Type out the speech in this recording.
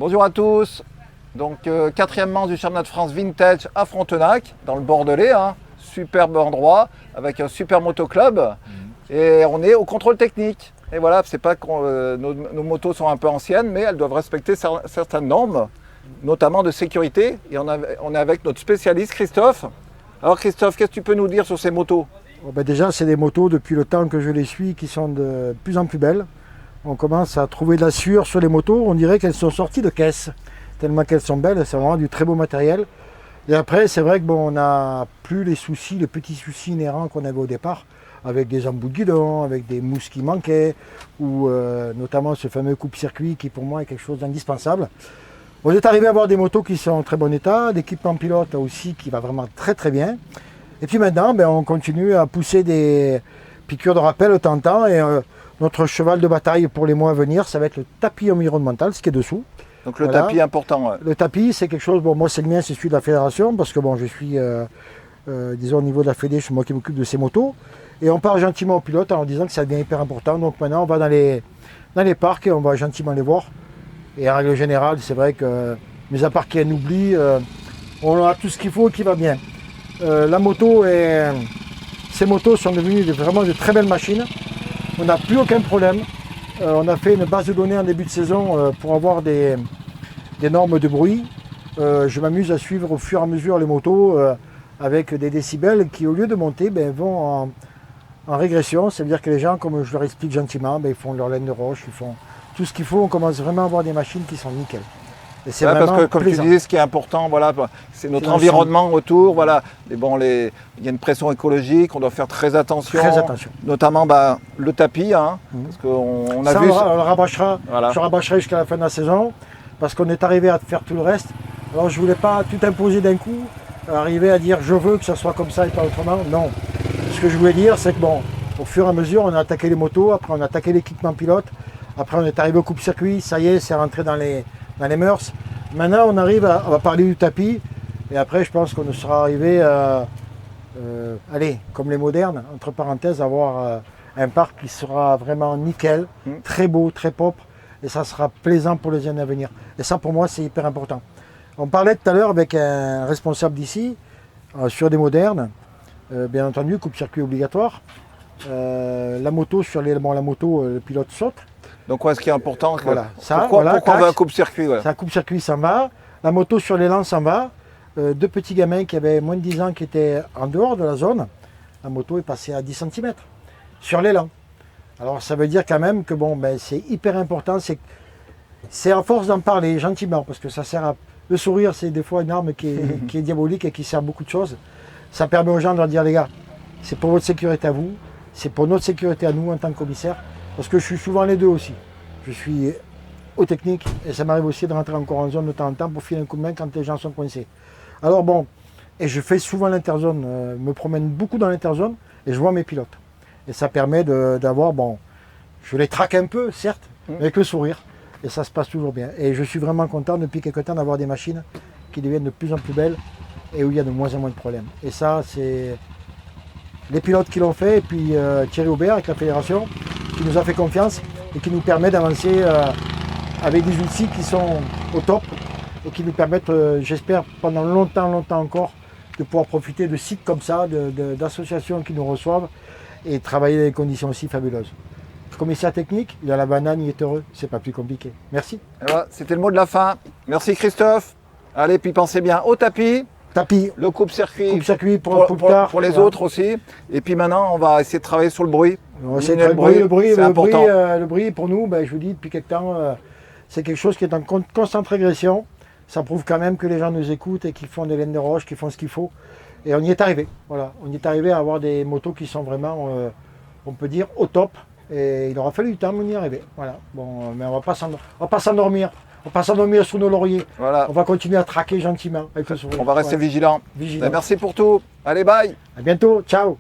Bonjour à tous. Donc quatrième manche du championnat de France Vintage à Frontenac, dans le Bordelais. Superbe endroit, avec un super motoclub. Et on est au contrôle technique. Et voilà, c'est pas que nos motos sont un peu anciennes, mais elles doivent respecter certaines normes, notamment de sécurité. Et on est avec notre spécialiste Christophe. Alors Christophe, qu'est-ce que tu peux nous dire sur ces motos? Déjà, c'est des motos, depuis le temps que je les suis, qui sont de plus en plus belles. On commence à trouver de la sueur sur les motos. On dirait qu'elles sont sorties de caisse, tellement qu'elles sont belles. C'est vraiment du très beau matériel. Et après, c'est vrai que on n'a plus les petits soucis inhérents qu'on avait au départ, avec des embouts de guidon, avec des mousses qui manquaient, ou notamment ce fameux coupe-circuit qui pour moi est quelque chose d'indispensable. On est arrivé à avoir des motos qui sont en très bon état, l'équipement pilote aussi qui va vraiment très très bien. Et puis maintenant, on continue à pousser des piqûres de rappel de temps en temps. Et notre cheval de bataille pour les mois à venir, ça va être le tapis environnemental, ce qui est dessous. Donc le tapis important. Ouais. Le tapis, c'est quelque chose, moi c'est le mien, c'est celui de la fédération, parce que je suis, disons au niveau de la fédé, c'est moi qui m'occupe de ces motos. Et on part gentiment au pilote en disant que ça devient hyper important. Donc maintenant, on va dans les parcs et on va gentiment les voir. Et en règle générale, c'est vrai que, mis à part qu'il y ait un oubli, on a tout ce qu'il faut et qui va bien. La moto, ces motos sont devenues vraiment de très belles machines. On n'a plus aucun problème. On a fait une base de données en début de saison pour avoir des normes de bruit. Je m'amuse à suivre au fur et à mesure les motos avec des décibels qui, au lieu de monter, vont en régression. C'est-à-dire que les gens, comme je leur explique gentiment, ils font leur laine de roche, ils font tout ce qu'il faut. On commence vraiment à avoir des machines qui sont nickel. Et c'est parce que comme plaisant. tu disais, ce qui est important, voilà, c'est notre environnement autour. Voilà. Et il y a une pression écologique, on doit faire très attention. Très attention. Notamment le tapis, parce qu'on a vu. On le rabâchera, voilà. Je rabâcherai jusqu'à la fin de la saison, parce qu'on est arrivé à faire tout le reste. Alors je ne voulais pas tout imposer d'un coup, arriver à dire je veux que ça soit comme ça et pas autrement. Non. Ce que je voulais dire, c'est que au fur et à mesure, on a attaqué les motos, après on a attaqué l'équipement pilote, après on est arrivé au coupe-circuit, ça y est, c'est rentré dans les mœurs. Maintenant, on va parler du tapis, et après, je pense qu'on sera arrivé à, comme les modernes, entre parenthèses, avoir un parc qui sera vraiment nickel, très beau, très propre, et ça sera plaisant pour les années à venir. Et ça, pour moi, c'est hyper important. On parlait tout à l'heure avec un responsable d'ici, sur des modernes, bien entendu, coupe-circuit obligatoire. La moto, le pilote saute. Donc ce qui est important, voilà. Pourquoi on veut un coupe-circuit? C'est un coupe-circuit, ça va. La moto sur l'élan, ça va. Deux petits gamins qui avaient moins de 10 ans qui étaient en dehors de la zone, la moto est passée à 10 cm sur l'élan. Alors ça veut dire quand même que c'est hyper important. C'est à force d'en parler gentiment, parce que ça sert à... Le sourire, c'est des fois une arme qui est diabolique et qui sert à beaucoup de choses. Ça permet aux gens de leur dire, les gars, c'est pour votre sécurité à vous, c'est pour notre sécurité à nous en tant que commissaire. Parce que je suis souvent les deux aussi. Je suis au technique et ça m'arrive aussi de rentrer encore en zone de temps en temps pour filer un coup de main quand les gens sont coincés. Alors et je fais souvent l'interzone, me promène beaucoup dans l'interzone et je vois mes pilotes. Et ça permet d'avoir, je les traque un peu, certes, mais avec le sourire. Et ça se passe toujours bien. Et je suis vraiment content depuis quelques temps d'avoir des machines qui deviennent de plus en plus belles et où il y a de moins en moins de problèmes. Et ça, c'est les pilotes qui l'ont fait, et puis Thierry Aubert avec la fédération, qui nous a fait confiance et qui nous permet d'avancer avec des outils qui sont au top et qui nous permettent, j'espère, pendant longtemps encore, de pouvoir profiter de sites comme ça, d'associations qui nous reçoivent et travailler dans des conditions aussi fabuleuses. Le commissaire technique, il a la banane, il est heureux, c'est pas plus compliqué. Merci. Voilà, c'était le mot de la fin. Merci Christophe. Allez, puis pensez bien au tapis. Le coupe-circuit pour les autres aussi. Et puis maintenant, on va essayer de travailler sur le bruit. Le bruit, pour nous, je vous dis, depuis quelque temps, c'est quelque chose qui est en constante régression. Ça prouve quand même que les gens nous écoutent et qu'ils font des laines de roche, qu'ils font ce qu'il faut. Et on y est arrivé. Voilà. On y est arrivé à avoir des motos qui sont vraiment, on peut dire, au top. Et il aura fallu du temps, mais on y est arrivé. Voilà. Mais on va pas s'endormir. On va pas s'endormir sous nos lauriers. Voilà. On va continuer à traquer gentiment avec le sourire. On va rester vigilants. Merci pour tout. Allez, bye. À bientôt. Ciao.